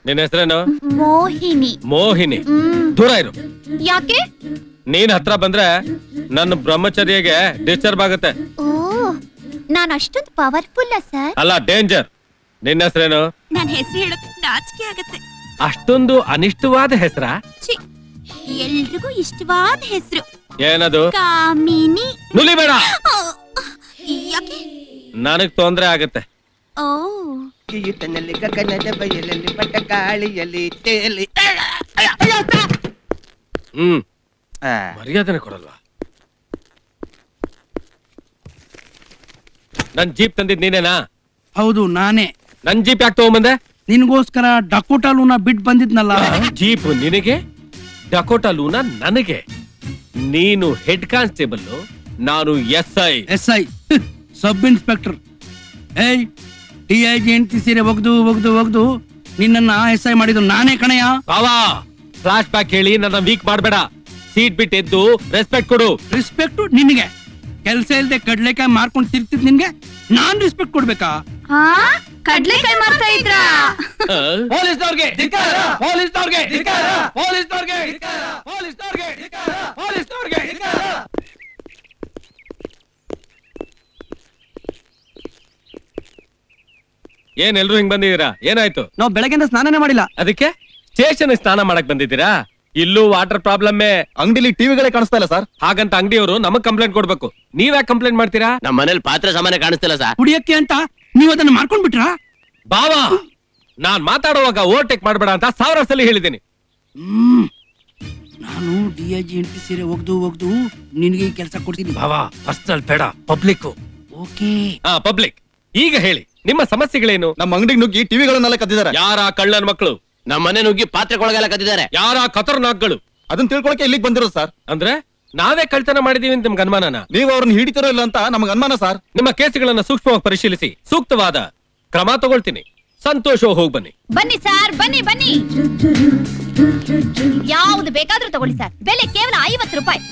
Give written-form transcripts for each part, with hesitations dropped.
ನಿನ್ನ ಹೆಸರೇನು? ಮೋಹಿನಿ. ಮೋಹಿನಿ, ದೂರ ಇರು. ಯಾಕೆ? ನೀನ್ ಹತ್ರ ಬಂದ್ರೆ ನನ್ನ ಬ್ರಹ್ಮಚರ್ಯಗೆ ಡಿಸ್ಟರ್ಬ್ ಆಗುತ್ತೆ. ಓ, ನಾನು ಅಷ್ಟೊಂದು ಪವರ್ಫುಲ್ ಸರ್? ಅಲ್ಲ, ಡೇಂಜರ್. ನಿನ್ನ ಹೆಸರೇನು? ನನ್ನ ಹೆಸರು ಹೇಳಕ್ ನಾಚಿಕೆ ಆಗತ್ತೆ. ಅಷ್ಟೊಂದು ಅನಿಷ್ಟವಾದ ಹೆಸರ? ಎಲ್ರಿಗೂ ಇಷ್ಟವಾದ ಹೆಸರು. ಏನದು? ಕಾಮಿನಿ. ನುಲಿಬೇಡ, ಯಾಕೆ? ನನಗ್ ತೊಂದ್ರೆ ಆಗತ್ತೆ. ಓ, ಯುತನಲ್ಲಿ ಗಗನದ ಬಯಲಲ್ಲಿ ಪಟ್ಟ ಗಾಳಿಯಲ್ಲಿ ತೇಲಿ. ಮರ್ಯಾದನೆ ಕೊಡಲ್ವಾ? ನನ್ ಜೀಪ್ ತಂದಿದ್ ನೀನೇನಾ? ಹೌದು, ನಾನೇ. ನನ್ ಜೀಪ್ ಯಾಕೆ ತಗೊಂಬಂದೆ? ನಿನ್ಗೋಸ್ಕರ ಡಕೋಟಾ ಲೂನಾ ಬಿಟ್ ಬಂದಿದ್ನಲ್ಲ. ಜೀಪ್ ನಿನಗೆ, ಡಕೋಟಾ ಲೂನಾ ನನಗೆ. ನೀನು ಹೆಡ್ ಕಾನ್ಸ್ಟೇಬಲ್, ನಾನು SI. SI sub inspector. ಏಯ್, DIG ಹೆಂಡತಿ ಸೀರೆ ಒಗ್ದು ಒಗ್ದು ಒಗ್ದು ನಿನ್ನ SI ಮಾಡಿದ್ದು ನಾನೇ ಕಣಯ್ಯ. ಬಾವಾ, ಫ್ಲಾಶ್ ಬ್ಯಾಕ್ ಹೇಳಿ ನನ್ನ ವೀಕ್ ಮಾಡ್ಬೇಡ. ಸೀಟ್ ಬಿಟ್ಟು ಎದ್ದು ರೆಸ್ಪೆಕ್ಟ್ ಕೊಡು. ರೆಸ್ಪೆಕ್ಟ್ ನಿನಗೆ? ಕೆಲ್ಸ ಇಲ್ದೆ ಕಡ್ಲೆಕಾಯಿ ಮಾರ್ಕೊಂಡು ತಿರ್ತಿದ್ ನಿನ್ಗೆ ನಾನ್ ರೆಸ್ಪೆಕ್ಟ್ ಕೊಡ್ಬೇಕಾ? ಕಡ್ಲೆಕಾಯಿ ಮಾರ್ತಾ ಇದ್ರಾ? ಪೊಲೀಸ್ನವ್ರಿಗೆ ಧಿಕ್ಕಾರ, ಪೊಲೀಸ್ನವ್ರಿಗೆ ಧಿಕ್ಕಾರ, ಪೊಲೀಸ್ನವ್ರಿಗೆ ಧಿಕ್ಕಾರ, ಪೊಲೀಸ್ನವ್ರಿಗೆ ಧಿಕ್ಕಾರ, ಪೊಲೀಸ್ನವ್ರಿಗೆ ಧಿಕ್ಕಾರ. ಏನ್ ಎಲ್ರು ಹಿಂಗ್ ಬಂದಿದ್ದೀರಾ? ಏನಾಯ್ತು? ನಾವು ಬೆಳಗ್ಗೆಯಿಂದ ಸ್ನಾನನೇ ಮಾಡಿಲ್ಲ. ಅದಕ್ಕೆ ಸ್ಟೇಷನ್ ಸ್ನಾನ ಮಾಡಕ್ ಬಂದಿದ್ದೀರಾ? ಇಲ್ಲೂ ವಾಟರ್ ಪ್ರಾಬ್ಲಮ್. ಅಂಗಡಿಲಿ ಟಿವಿಗಳೇ ಕಾಣಿಸ್ತಾ ಇಲ್ಲ ಸರ್. ಹಾಗಂತ ಅಂಗಡಿಯವರು ನಮಗ್ ಕಂಪ್ಲೇಂಟ್ ಕೊಡ್ಬೇಕು. ನೀವ್ಯಾಕೆ ಕಂಪ್ಲೇಂಟ್ ಮಾಡ್ತೀರಾ? ನಮ್ಮ ಮನೇಲಿ ಪಾತ್ರೆ ಸಾಮಾನ್ಯ ಕಾಣಿಸ್ತಿಲ್ಲ ಸರ್. ಕುಡಿಯಕ್ಕೆ ಅಂತ ನೀವು ಅದನ್ನ ಮಾರ್ಕೊಂಡ್ ಬಿಟ್ರಾ? ಬಾವಾ, ನಾನ್ ಮಾತಾಡುವಾಗ ಓವರ್ಟೇಕ್ ಮಾಡ್ಬೇಡ ಅಂತ 1000 ಸಲ ಹೇಳಿದ್ದೀನಿ. ನಾನು DIG ಹೆಂಡತಿ ಸೀರೆ ಒಗ್ದು ಒಗ್ದು ನಿನ್ಗೆ ಈ ಕೆಲಸ ಕೊಡ್ತೀನಿ. ಬಾವಾ, ಪರ್ಸನಲ್ ಬೇಡ, ಪಬ್ಲಿಕ್. ಓಕೆ. ಪಬ್ಲಿಕ್. ಈಗ ಹೇಳಿ, ನಿಮ್ಮ ಸಮಸ್ಯೆಗಳೇನು? ನಮ್ಮ ಅಂಗಡಿಗೆ ನುಗ್ಗಿ ಟಿವಿಗಳನ್ನೆಲ್ಲ ಕದ್ದಿದ್ದಾರೆ. ಯಾರ ಕಳ್ಳನ ಮಕ್ಕಳು? ನಮ್ಮ ಮನೆ ನುಗ್ಗಿ ಪಾತ್ರೆಗಳಿಗೆಲ್ಲ ಕದ್ದಿದ್ದಾರೆ. ಯಾರ ಖತರ್ನಾಕ್ಗಳು? ಅದನ್ನ ತಿಳ್ಕೊಳಕ್ಕೆ ಇಲ್ಲಿಗೆ ಬಂದಿರೋದು ಸರ್. ಅಂದ್ರೆ ನಾವೇ ಕಳ್ತನ ಮಾಡಿದೀವಿ ಅಂತ ನಿಮ್ಗೆ ಅನುಮಾನನ? ನೀವು ಅವ್ರನ್ನ ಹಿಡಿತಿರೋ ಇಲ್ಲ ಅಂತ ನಮ್ಗೆ ಅನುಮಾನ ಸರ್. ನಿಮ್ಮ ಕೇಸುಗಳನ್ನ ಸೂಕ್ಷ್ಮವಾಗಿ ಪರಿಶೀಲಿಸಿ ಸೂಕ್ತವಾದ ಕ್ರಮ ತಗೊಳ್ತೀನಿ. ಸಂತೋಷ, ಹೋಗಿ ಬನ್ನಿ. ಬನ್ನಿ ಸರ್, ಬನ್ನಿ ಬನ್ನಿ. ಯಾವ್ದು ಬೇಕಾದ್ರೂ ತಗೊಳ್ಳಿ ಸರ್. ಬೆಲೆ ಕೇವಲ 50 ರೂಪಾಯಿ.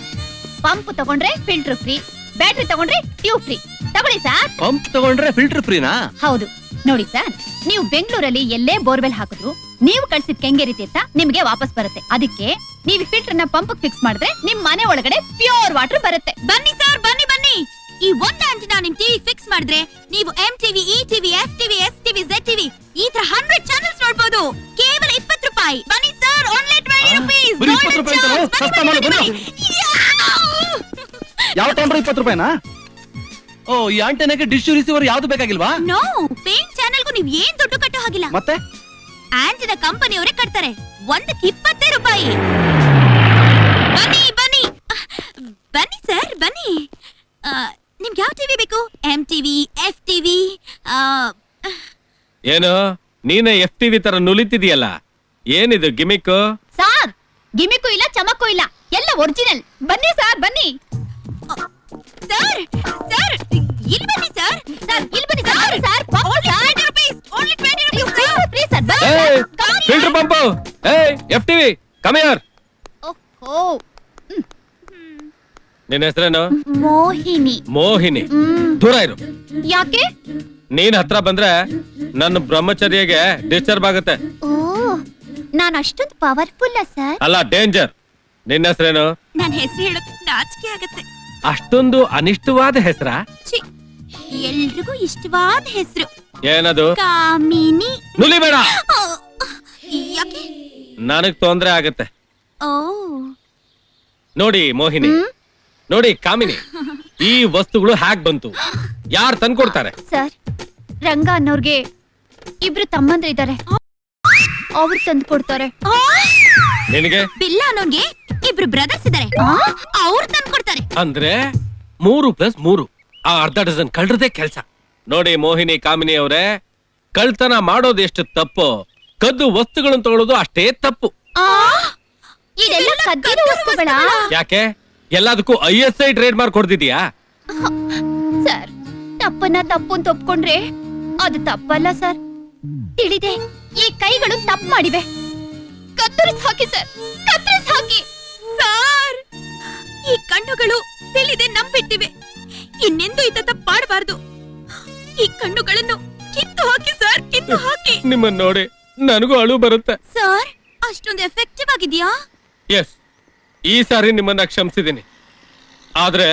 ಪಂಪ್ ತಗೊಂಡ್ರೆ ಫಿಲ್ಟರ್ ಫ್ರೀ, ಬ್ಯಾಟ್ರಿ ತಗೊಂಡ್ರೆ ಟ್ಯೂಬ್ ಫ್ರೀ. ತಗೊಳ್ಳಿ ಸರ್. ಪಂಪ್ ತಗೊಂಡ್ರೆ ಫಿಲ್ಟರ್ ಫ್ರೀನಾ? ಹೌದು. ನೋಡಿ ಸರ್, ನೀವು ಬೆಂಗಳೂರಲ್ಲಿ ಎಲ್ಲೇ ಬೋರ್ವೆಲ್ ಹಾಕಿದ್ರು ನೀವು ಕಳ್ಸಿದ ಕೆಂಗೇರಿ ತೀರ್ಥ ನಿಮ್ಗೆ ವಾಪಸ್ ಬರುತ್ತೆ. ಅದಕ್ಕೆ ನೀವು ಫಿಲ್ಟರ್ ನ ಪಂಪ್ ಫಿಕ್ಸ್ ಮಾಡಿದ್ರೆ ನಿಮ್ ಮನೆ ಒಳಗಡೆ ಪ್ಯೂರ್ ವಾಟರ್ ಬರುತ್ತೆ. ಬನ್ನಿ ಸರ್, ಬನ್ನಿ ಬನ್ನಿ. ಈ ಒಂದು ಆಂಟಿನಾ ನಿಮ್ ಟಿವಿ ಫಿಕ್ಸ್ ಮಾಡಿದ್ರೆ ನೀವು MTV, ETV, FTV, STV, ZTV ಈ ತರ 100 ಚಾನೆಲ್ಸ್ ನೋಡಬಹುದು. ಕೇವಲ 20 ರೂಪಾಯಿ. ಬನ್ನಿ ಸರ್, ಓನ್ಲಿ 20 ರೂಪೀಸ್. ಬರೀ 20 ರೂಪಾಯಿ ಅಂತಲೋ? ಸಸ್ತಾ ಮಾಡು, ಬನ್ನಿ. ಯಾವ ಟೈಮ್ರೆ 20 ರೂಪಾಯಿನಾ? ಓ, ಈ ಆಂಟೆನಾಗೆ ಡಿಶ್ ರಿಸೀವರ್ ಯಾವ್ದು ಬೇಕಾಗಿಲ್ವಾ? ನೋ, ಪೇಂಟ್ ಚಾನೆಲ್ಗೂ ನೀವು ಏನ್ ದುಡ್ಡು ಕಟ್ಟೋ ಹಾಗಿಲ್ಲ. ಮತ್ತೆ ಆಂಟಿನಾ ಕಂಪನಿಯವರೇ ಕಟ್ತಾರೆ. ಒಂದಕ್ಕೆ 20 ರೂಪಾಯಿ. ಬನ್ನಿ ಬನ್ನಿ ಬನ್ನಿ ಸರ್, ಬನ್ನಿ. ನಿಮ್ಗೆ ಯಾವ ಟಿವಿ ಬೇಕು? MTV, FTV? ಏನು ನೀನೇ FTV ತರ ನುಲಿತಿದೀಯಲ್ಲ? ಏನಿದು ಗಿಮಿಕ್? ಸಾರ್, ಗಿಮಿಕ್ಕು ಇಲ್ಲ, ಚಮಕ್ಕು ಇಲ್ಲ, ಎಲ್ಲ ಒರಿಜಿನಲ್. ಬನ್ನಿ ಸರ್, ಬನ್ನಿ. ಸರ್ ಸರ್, ಇಲ್ಲಿ ಬನ್ನಿ ಸರ್. ಸರ್, ಇಲ್ಲಿ ಬನ್ನಿ sir. Sir, only 20 rupees. Only 20 rupees. Free sir, ಬನ್ನಿ. Filter pump. FTV, come here. ಓಹೋ. ನಿನ್ನ ಹೆಸರೇನು? ಮೋಹಿನಿ. ಮೋಹಿನಿ, ದೂರ ಇರು. ಯಾಕೆ? ನೀನ್ ಹತ್ರ ಬಂದ್ರೆ ನನ್ನ ಬ್ರಹ್ಮಚರ್ಯಗೆ ಡಿಸ್ಟರ್ಬ್ ಆಗುತ್ತೆ. ಓ, ನಾನು ಅಷ್ಟೊಂದು ಪವರ್ಫುಲ್ ಸರ್? ಅಲ್ಲ, ಡೇಂಜರ್. ನಿನ್ನ ಹೆಸರೇನು? ನನ್ನ ಹೆಸರು ಹೇಳಕ್ ನಾಚಿಕೆ ಆಗತ್ತೆ. ಅಷ್ಟೊಂದು ಅನಿಷ್ಟವಾದ ಹೆಸರ? ಎಲ್ರಿಗೂ ಇಷ್ಟವಾದ ಹೆಸರು. ಏನದು? ಕಾಮಿನಿ. ನುಲಿಬೇಡ, ಯಾಕೆ? ನನಗ್ ತೊಂದ್ರೆ ಆಗತ್ತೆ. ಓ, ನೋಡಿ ಮೋಹಿನಿ, ನೋಡಿ ಕಾಮಿನಿ, ಈ ವಸ್ತುಗಳು ಹ್ಯಾಕ್ ಬಂತು? ಯಾರು ತಂದ್ಕೊಡ್ತಾರೆ? ಸರ್, ರಂಗ ಅನ್ನೋರ್ಗೆ 2 ತಮ್ಮಂದ್ರಿದ್ದಾರೆ. ಅವ್ರು ತಂದು ಕೊಡ್ತಾರೆ. ನಿನಗೆ? ಬಿಲ್ಲ ಅನ್ನೋನ್ಗೆ 2 ಬ್ರದರ್ಸ್ ಇದ್ದಾರೆ. ಅವ್ರು ತಂದು ಕೊಡ್ತಾರೆ. ಅಂದ್ರೆ 3+3, ಆ ಅರ್ಧ ಡಜನ್ ಕಳ್ರದೇ ಕೆಲ್ಸ. ನೋಡಿ ಮೋಹಿನಿ, ಕಾಮಿನಿ ಅವರೇ, ಕಳ್ತನ ಮಾಡೋದು ಎಷ್ಟು ತಪ್ಪು, ಕದ್ದು ವಸ್ತುಗಳನ್ನು ತಗೊಳ್ಳೋದು ಅಷ್ಟೇ ತಪ್ಪು. ಇದೆಲ್ಲ ಕದ್ದಿರೋ ವಸ್ತುಗಳ? ಯಾಕೆ? ಎಲ್ಲದಕ್ಕೂ ISI ಟ್ರೇಡ್ ಮಾರ್ಕ್ ಹೊಡೆದಿದ್ಯಾ? ಸರ್, ತಪ್ಪನ್ನ ತಪ್ಪು ಅಂತ ಒಪ್ಕೊಂಡ್ರೆ ಅದು ತಪ್ಪಲ್ಲ ಸರ್. ತಿಳಿದೆ, ಈ ಕೈಗಳು ತಪ್ಪು ಮಾಡಿವೆ. ಕತ್ತರಿಸಿ ಹಾಕಿ ಸರ್, ಕತ್ತರಿಸಿ ಹಾಕಿ. ಸರ್, ಈ ಕಣ್ಣುಗಳು ತಿಳಿದೆ ನಂಬಿಟ್ಟಿವೆ. ಇನ್ನೆಂದೂ ಈ ತಪ್ಪ ಮಾಡಬಾರ್ದು. ಈ ಕಣ್ಣುಗಳನ್ನು ಕಿತ್ತು ಹಾಕಿ ಸರ್, ಕಿತ್ತು ಹಾಕಿ. ನಿಮ್ಮನ್ನ ನೋಡಿ ನನಗೂ ಅಳು ಬರುತ್ತೆ. ಸರ್ ಅಷ್ಟೊಂದು ಎಫೆಕ್ಟಿವ್ ಆಗಿದ್ಯಾ? ಎಸ್, ಈ ಸಾರಿ ನಿಮ್ಮನ್ನ ಕ್ಷಮಿಸಿದ್ದೀನಿ. ಆದ್ರೆ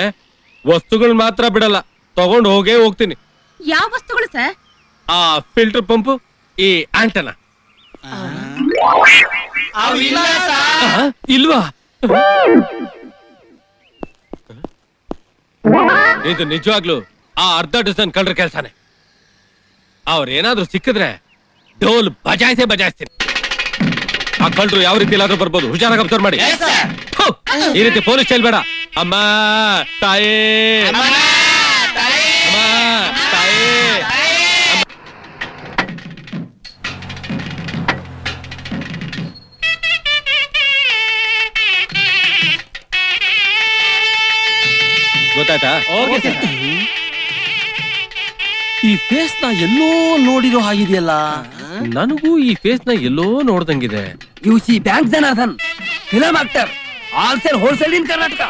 ವಸ್ತುಗಳು ಮಾತ್ರ ಬಿಡಲ್ಲ, ತಗೊಂಡು ಹೋಗ್ತೀನಿ. ಯಾವ ವಸ್ತುಗಳು ಸರ್? ಆ ಫಿಲ್ಟರ್ ಪಂಪ್, ಈ ಆಂಟನ. ಇಲ್ವಾ? ಇದು ನಿಜವಾಗ್ಲು ಆ ಅರ್ಧ ಡಜನ್ ಕಳ್ರ ಕೆಲ್ಸಾನೆ. ಅವ್ರೇನಾದ್ರೂ ಸಿಕ್ಕಿದ್ರೆ ಡೋಲ್ ಬಜಾಯಿಸ್ತೀನಿ. ಆ ಕಳ್ರು ಯಾವ ರೀತಿ ಎಲ್ಲಾದ್ರೂ ಬರ್ಬೋದು, ಹುಷಾರಾಗಿ ಅಬ್ಸರ್ವ್ ಮಾಡಿ. ಥು, ಈ ರೀತಿ ಪೊಲೀಸ್ ಸ್ಟೈಲ್ ಬೇಡ. ಅಮ್ಮ ತಾಯೇ, ಅಮ್ಮ ತಾಯೇ. ಗೊತ್ತಾಯ್ತಾ? ಈ ಫೇಸ್ ನ ಎಲ್ಲೋ ನೋಡಿರೋ ಹಾಗಿದೆಯಲ್ಲ. ನನಗೂ ಈ ಫೇಸ್ ನ ಎಲ್ಲೋ ನೋಡ್ದಂಗಿದೆ. You see Bank Janardhan, film actor, ಆಲ್ಸೇಲ್ ಹೋಲ್ಸೇಲ್ ಇನ್ ಕರ್ನಾಟಕ.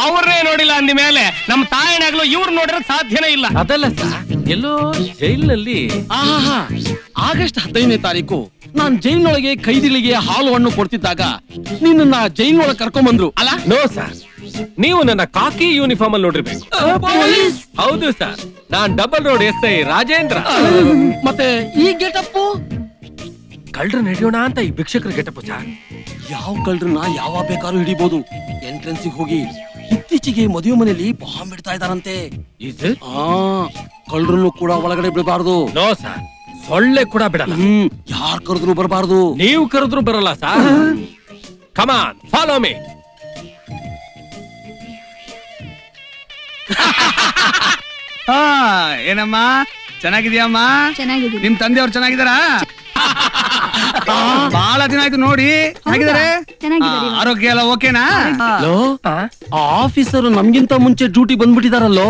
ಅವ್ರನ್ನೇ ನೋಡಿಲ್ಲ ಅಂದ ಮೇಲೆ ನಮ್ಮ ತಾಯಿನಾಗ್ಲೂ ಇವ್ರು ನೋಡಿರೋ ಸಾಧ್ಯನೇ ಇಲ್ಲ. ಅದಲ್ಲ ಸರ್, ಎಲ್ಲೋ ಜೈಲಿನಲ್ಲಿ. ಆಗಸ್ಟ್ 15ನೇ ತಾರೀಕು ನಾನ್ ಜೈಲಿನೊಳಗೆ ಕೈದಿಗಳಿಗೆ ಹಾಲು ಹಣ್ಣು ಕೊಡ್ತಿದ್ದಾಗ ನಿನ್ನ ಜೈಲಿನೊಳಗೆ ಕರ್ಕೊಂಡ್ಬಂದ್ರು ಅಲ್ಲ? ನೋ ಸರ್, ನೀವು ನನ್ನ ಕಾಕಿ ಯೂನಿಫಾರ್ಮ್ ಅಲ್ಲಿ ನೋಡಿರ್ಬೇಕು. ಹೌದು ಸರ್, ನಾನ್ ಡಬಲ್ ರೋಡ್ SI ರಾಜೇಂದ್ರ. ಮತ್ತೆ ಈ ಗೆಟಪ್ ಕಳ್ರ ನಡೆಯೋಣ ಅಂತ ಈ ಭಿಕ್ಷಕರ ಗೆಟಪ್ ಸರ್. ಯಾವ ಕಳ್ಳರನ್ನ ಯಾವಾಗ ಬೇಕಾದ್ರೂ ಹಿಡಿಬಹುದು. ಎಂಟ್ರೆನ್ಸಿಗೆ ಹೋಗಿ ಇತ್ತೀಚೆಗೆ ಮದುವೆ ಮನೆಯಲ್ಲಿ ಬಾಂಬ್ ಇಡ್ತಾ ಇದಾರಂತೆ. ಕಳ್ಳರನ್ನು ಕೂಡ ಒಳಗಡೆ ಬಿಡಬಾರ್ದು. ನೋ ಸರ್, ಸೊಳ್ಳೆ ಕೂಡ ಬಿಡಲ್ಲ. ಯಾರ್ ಕರೆದ್ರು ಬರಬಾರ್ದು. ನೀವು ಕರೆದ್ರು ಬರಲ್ಲ ಸರ್. ಕಮಾನ್, ಫಾಲೋ ಮೀ. ಏನಮ್ಮ ಚೆನ್ನಾಗಿದ್ಯಮ್ಮ? ಚೆನ್ನಾಗಿದ್ದೀನಿ. ನಿಮ್ ತಂದೆಯವ್ರು ಚೆನ್ನಾಗಿದಾರ? ಬಹಳ ದಿನ ಆಯ್ತು ನೋಡಿ. ಹೇಗಿದ್ದಾರೆ? ಚೆನ್ನಾಗಿದ್ದಾರೆ. ಆರೋಗ್ಯ ಎಲ್ಲ ಓಕೆನಾ? ಆ ಆಫೀಸರ್ ನಮ್ಗಿಂತ ಮುಂಚೆ ಡ್ಯೂಟಿ ಬಂದ್ಬಿಟ್ಟಿದಾರಲ್ಲೋ.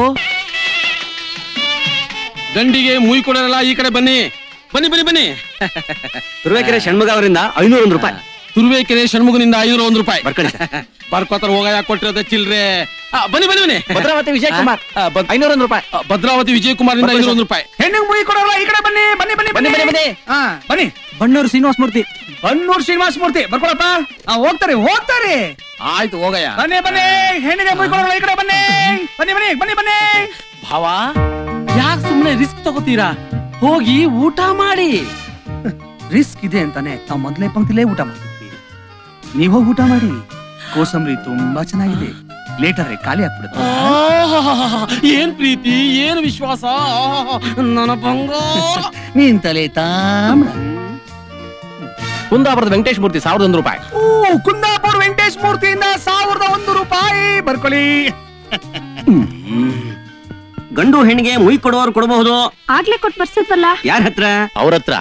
ಗಂಡಿಗೆ ಮುಯ್ ಕೊಡೋರಲ್ಲ, ಈ ಕಡೆ ಬನ್ನಿ ಬನ್ನಿ ಬನ್ನಿ ಬನ್ನಿ. ತುರುವೇಕೆರೆ ಷಣ್ಮುಗ ಅವರಿಂದ 501 ರೂಪಾಯಿ. ತುರುವೇಕೆರೆ ಷಣ್ಮುಗನಿಂದ 501 ರೂಪಾಯಿ ಬರ್ಕೋತಾರ. ಹೋಗ ಯಾಕೆ ಕೊಟ್ಟಿರೋದ ಚಿಲ್ರೆ. ಬನ್ನಿ ಬನ್ನಿ ಬನ್ನಿ. ಭದ್ರಾವತಿ ವಿಜಯ್ ಕುಮಾರ್ 501 ರೂಪಾಯಿ. ಭದ್ರಾವತಿ ವಿಜಯ್ ಕುಮಾರ್ ಇಂದ 501 ರೂಪಾಯಿ. ಹೆಣ್ಣಿಗೆ ಮುಯಿ ಕೊಡೋಲ್ಲ, ಈ ಕಡೆ ಬನ್ನಿ ಬನ್ನಿ ಬನ್ನಿ ಬನ್ನಿ ಬನ್ನಿ ಬನ್ನಿ. ಬನ್ನಿ. ಬಣ್ಣೂರು ಶ್ರೀನಿವಾಸ ಮೂರ್ತಿ. ಬನ್ನೂರು ಶ್ರೀನಿವಾಸ ಮೂರ್ತಿ ಬರ್ಕೊಳಪ್ಪ. ಹೋಗ್ತಾರೆ. ಆಯ್ತು ಹೋಗಯ್ಯ. ಬನ್ನಿ ಬನ್ನಿ. ಹೆಣ್ಣಿಗೆ ಮುಯಿ ಕೊಡೋಲ್ಲ, ಈ ಕಡೆ ಬನ್ನಿ ಬನ್ನಿ ಬನ್ನಿ ಬನ್ನಿ ಬನ್ನಿ. ಭಾವ, ಯಾಕೆ ಸುಮ್ನೆ ರಿಸ್ಕ್ ತಗೋತೀರಾ? ಹೋಗಿ ಊಟ ಮಾಡಿ. ರಿಸ್ಕ್ ಇದೆ ಅಂತಾನೆ ನಾವು ಮೊದಲೇ ಪಂಕ್ತಿಲೇ ಊಟ ಮಾಡ್ತಿದ್ವಿ. ನೀವು ಹೋಗಿ ಊಟ ಮಾಡಿ. ಕೋಸಂಬರಿ ತುಂಬಾ ಚೆನ್ನಾಗಿದೆ. ಲೇಟರ್ ಖಾಲಿ ಆಗ್ಬಿಡುತ್ತೆ. ಏನ್ ಪ್ರೀತಿ, ಏನ್ ವಿಶ್ವಾಸ. ನನ್ನ ಬಂಗಾರ. ನೀನ್ ತಲೆ ತಾಮ್ರ. ಕುಂದಾಪುರದ ವೆಂಕಟೇಶ್ ಮೂರ್ತಿ 1001 ರೂಪಾಯಿ. ಕುಂದಾಪುರ ವೆಂಕಟೇಶ್ ಮೂರ್ತಿಯಿಂದ 1001 ರೂಪಾಯಿ ಬರ್ಕೊಳ್ಳಿ. ಗಂಡು ಹೆಣ್ಣಿಗೆ ಮುಯ್ ಕೊಡೋರು ಕೊಡಬಹುದು. ಆಗ್ಲೇ ಕೊಟ್ಟು ಬರ್ಸಿದ್ವಲ್ಲ. ಯಾರ ಹತ್ರ? ಅವ್ರ ಹತ್ರ